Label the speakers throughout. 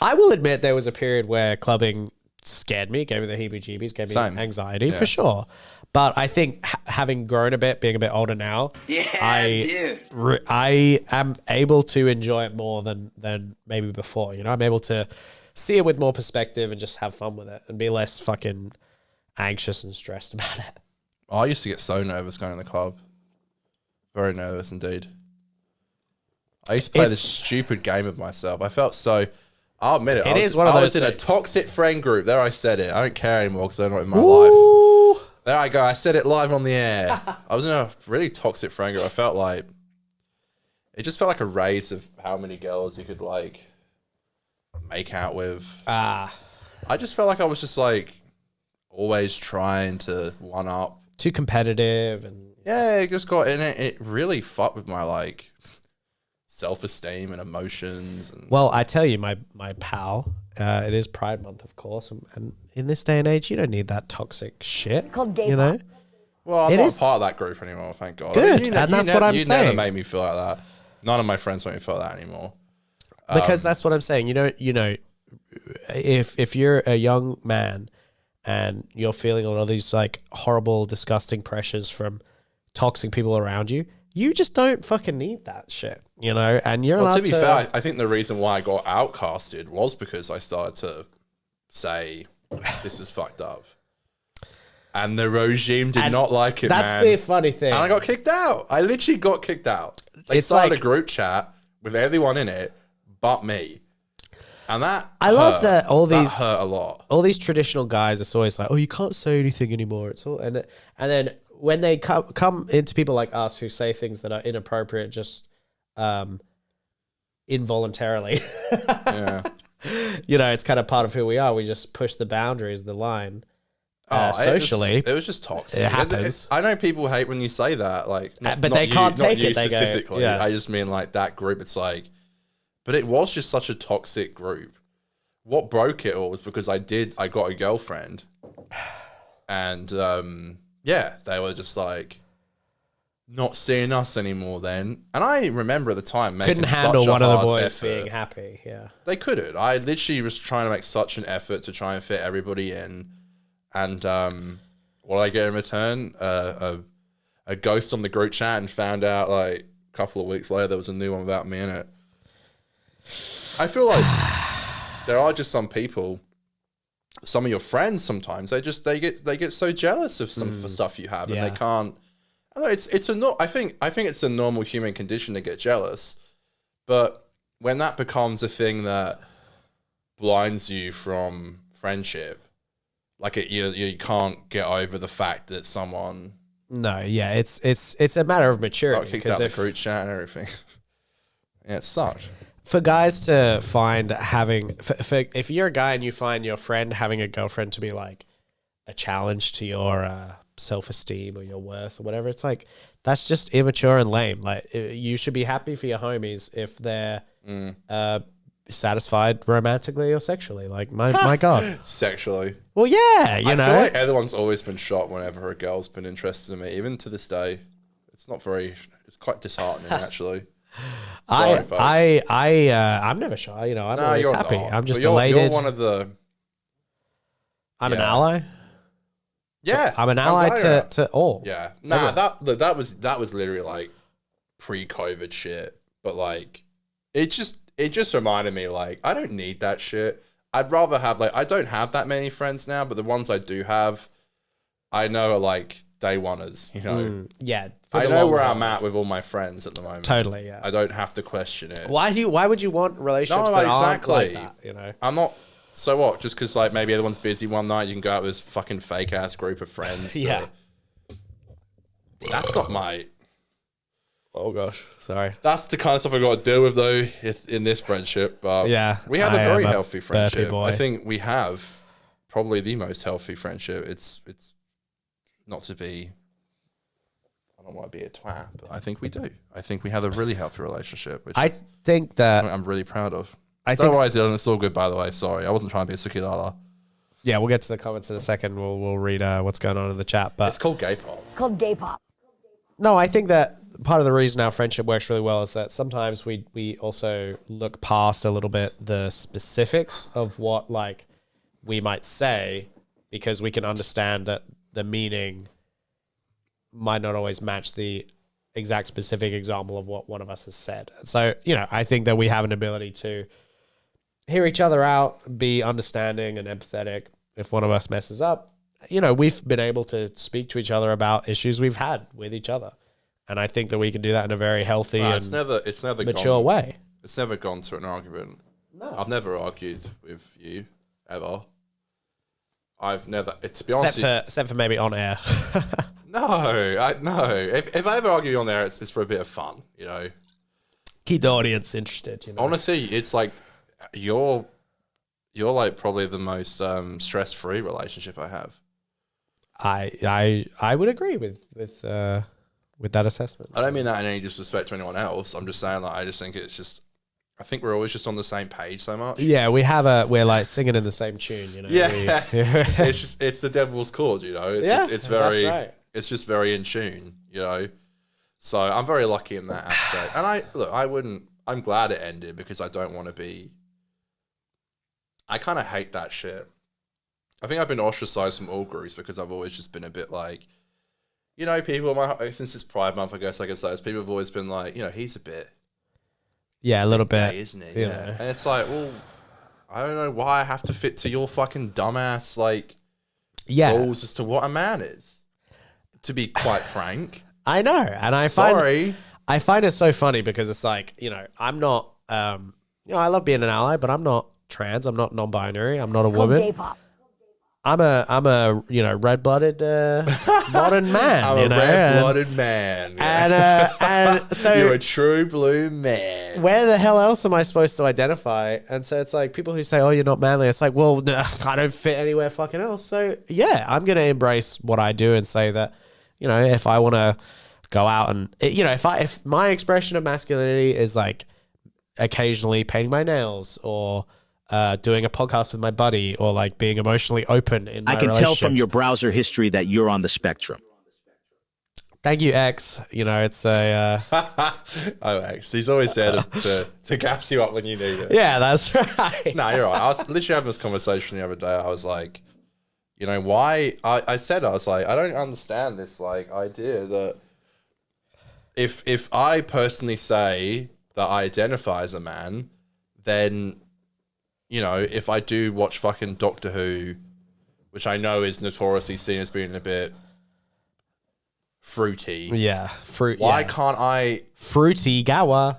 Speaker 1: I will admit there was a period where clubbing scared me, gave me the heebie-jeebies, gave me anxiety for sure. But I think having grown a bit, being a bit older now, I am able to enjoy it more than maybe before. You know, I'm able to see it with more perspective and just have fun with it and be less fucking anxious and stressed about it.
Speaker 2: I used to get so nervous going to the club. Very nervous indeed. I used to play this stupid game of myself. I felt so... I'll admit it. I was in a toxic friend group. There I said it. I don't care anymore because they're not in my life. There I go. I said it live on the air. I was in a really toxic friend group. I felt like... It just felt like a race of how many girls you could, like, make out with. I just felt like I was just, like, always trying to one-up.
Speaker 1: Too competitive. And
Speaker 2: yeah, it just got... And it really fucked with my, like... self-esteem and emotions.
Speaker 1: Well, I tell you, my pal, it is Pride Month, of course, and in this day and age, you don't need that toxic shit. Called gay, you know.
Speaker 2: Well, I'm not part of that group anymore, thank God.
Speaker 1: Good, and that's what I'm saying.
Speaker 2: You never made me feel like that. None of my friends make me feel that anymore.
Speaker 1: Because that's what I'm saying. You know, if you're a young man and you're feeling all of these like horrible, disgusting pressures from toxic people around you, you just don't fucking need that shit, you know? And you're allowed to...
Speaker 2: to be fair, I think the reason why I got outcasted was because I started to say, this is fucked up. And the regime did not like it,
Speaker 1: that's the funny thing.
Speaker 2: And I got kicked out. I literally got kicked out. They started a group chat with everyone in it but me. And that
Speaker 1: love that
Speaker 2: that hurt a lot.
Speaker 1: All these traditional guys are always like, oh, you can't say anything anymore. It's all... And then... when they come into people like us who say things that are inappropriate just involuntarily, you know, it's kind of part of who we are. We just push the boundaries, the line socially.
Speaker 2: It was just toxic.
Speaker 1: It happens.
Speaker 2: I know people hate when you say that, like,
Speaker 1: but they can't take it. They
Speaker 2: specifically.
Speaker 1: go,
Speaker 2: I just mean like that group. It's like, but it was just such a toxic group. What broke it all was because I got a girlfriend, and yeah, they were just like not seeing us anymore then. And I remember at the time making
Speaker 1: couldn't handle
Speaker 2: such a
Speaker 1: one of the
Speaker 2: hard
Speaker 1: boys
Speaker 2: effort.
Speaker 1: being happy. Yeah,
Speaker 2: they couldn't. I literally was trying to make such an effort to try and fit everybody in. And what did I get in return? A ghost on the group chat, and found out like a couple of weeks later there was a new one without me in it. I feel like there are just some people. Some of your friends sometimes they get so jealous of some stuff you have, and they can't. I know I think it's a normal human condition to get jealous, but when that becomes a thing that blinds you from friendship, like you can't get over the fact that someone.
Speaker 1: No, yeah, it's a matter of maturity.
Speaker 2: Kicked out the group chat and everything. Yeah, it sucks.
Speaker 1: For guys to find if you're a guy and you find your friend having a girlfriend to be like a challenge to your self-esteem or your worth or whatever, it's like, that's just immature and lame. Like, you should be happy for your homies if they're satisfied romantically or sexually. Like, my God.
Speaker 2: Sexually.
Speaker 1: Well, yeah, I
Speaker 2: feel like everyone's always been shocked whenever a girl's been interested in me. Even to this day, it's quite disheartening actually. Sorry, folks.
Speaker 1: I'm never shy. You know, I'm always happy. I'm just elated.
Speaker 2: You're one of the...
Speaker 1: I'm an ally.
Speaker 2: Yeah.
Speaker 1: I'm an ally to all.
Speaker 2: Yeah. Nah, that was literally like pre-COVID shit. But like, it just reminded me, like, I don't need that shit. I'd rather have, like, I don't have that many friends now, but the ones I do have, I know are like day oneers, you know?
Speaker 1: Yeah.
Speaker 2: I know where I'm at with all my friends at the moment.
Speaker 1: Totally, yeah.
Speaker 2: I don't have to question it.
Speaker 1: Why would you want relationships that aren't like that, you know?
Speaker 2: I'm not... So what? Just because, like, maybe everyone's busy one night, you can go out with this fucking fake-ass group of friends.
Speaker 1: Yeah.
Speaker 2: That's not my...
Speaker 1: Oh, gosh. Sorry.
Speaker 2: That's the kind of stuff I got to deal with, though, in this friendship.
Speaker 1: Yeah.
Speaker 2: We have a very healthy friendship.
Speaker 1: Boy.
Speaker 2: I think we have probably the most healthy friendship. It's not to be... I don't want to be a twat, but I think we do. I think we have a really healthy relationship, which is something I'm really proud of. Don't worry, Dylan. It's all good, by the way. Sorry, I wasn't trying to be a suki lala.
Speaker 1: Yeah, we'll get to the comments in a second. We'll read what's going on in the chat. But
Speaker 2: it's called gay pop.
Speaker 3: Called gay pop.
Speaker 1: No, I think that part of the reason our friendship works really well is that sometimes we also look past a little bit the specifics of what like we might say because we can understand that the meaning might not always match the exact specific example of what one of us has said. So, I think that we have an ability to hear each other out, be understanding and empathetic. If one of us messes up, we've been able to speak to each other about issues we've had with each other. And I think that we can do that in a very healthy
Speaker 2: it's
Speaker 1: and
Speaker 2: never
Speaker 1: mature way.
Speaker 2: It's never gone to an argument.
Speaker 1: No.
Speaker 2: I've never argued with you ever. I've never, to be honest,
Speaker 1: Except for maybe on air.
Speaker 2: no. If I ever argue on there, it's for a bit of fun,
Speaker 1: Keep the audience interested.
Speaker 2: Honestly, it's like you're like probably the most stress-free relationship I have.
Speaker 1: I would agree with that assessment.
Speaker 2: I don't mean that in any disrespect to anyone else. I'm just saying that I just think I think we're always just on the same page so much.
Speaker 1: Yeah, we're like singing in the same tune,
Speaker 2: Yeah, it's the devil's chord, It's very,
Speaker 1: that's right.
Speaker 2: It's just very in tune, So I'm very lucky in that aspect. And I'm glad it ended because I don't want to be. I kind of hate that shit. I think I've been ostracized from all groups because I've always just been a bit like, people. Since it's Pride Month, I guess I could say, people have always been like, he's a bit.
Speaker 1: Yeah, a little bit,
Speaker 2: gay, isn't he? Yeah. And it's like, well, I don't know why I have to fit to your fucking dumbass rules as to what a man is. To be quite frank,
Speaker 1: I know, and I find it so funny because it's like I'm not, I love being an ally, but I'm not trans, I'm not non-binary, I'm not a woman. I'm a red-blooded modern man.
Speaker 2: I'm a red-blooded man.
Speaker 1: Yeah. And so
Speaker 2: you're a true blue man.
Speaker 1: Where the hell else am I supposed to identify? And so it's like people who say, "Oh, you're not manly." It's like, well, I don't fit anywhere fucking else. So yeah, I'm gonna embrace what I do and say that, if I want to go out and if my expression of masculinity is like occasionally painting my nails or doing a podcast with my buddy or like being emotionally open in my
Speaker 3: I can tell from your browser history that you're on the spectrum.
Speaker 1: Thank you, X. It's a...
Speaker 2: Oh, X. He's always there to gas you up when you need it.
Speaker 1: Yeah, that's right.
Speaker 2: No, you're right. I was literally having this conversation the other day. I was like, why... I was like, I don't understand this idea that if I personally say that I identify as a man, then... if I do watch fucking Doctor Who, which I know is notoriously seen as being a bit fruity.
Speaker 1: Yeah.
Speaker 2: Why can't I...
Speaker 1: Fruity Gawa.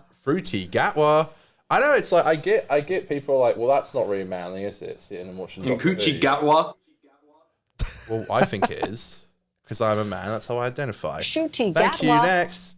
Speaker 2: I know, it's like, I get people like, well, that's not really manly, is it? Sitting and watching Doctor Who.
Speaker 4: Poochie Gatwa?
Speaker 2: Well, I think it is. Because I'm a man, that's how I identify.
Speaker 5: Shooty
Speaker 2: Thank you, next.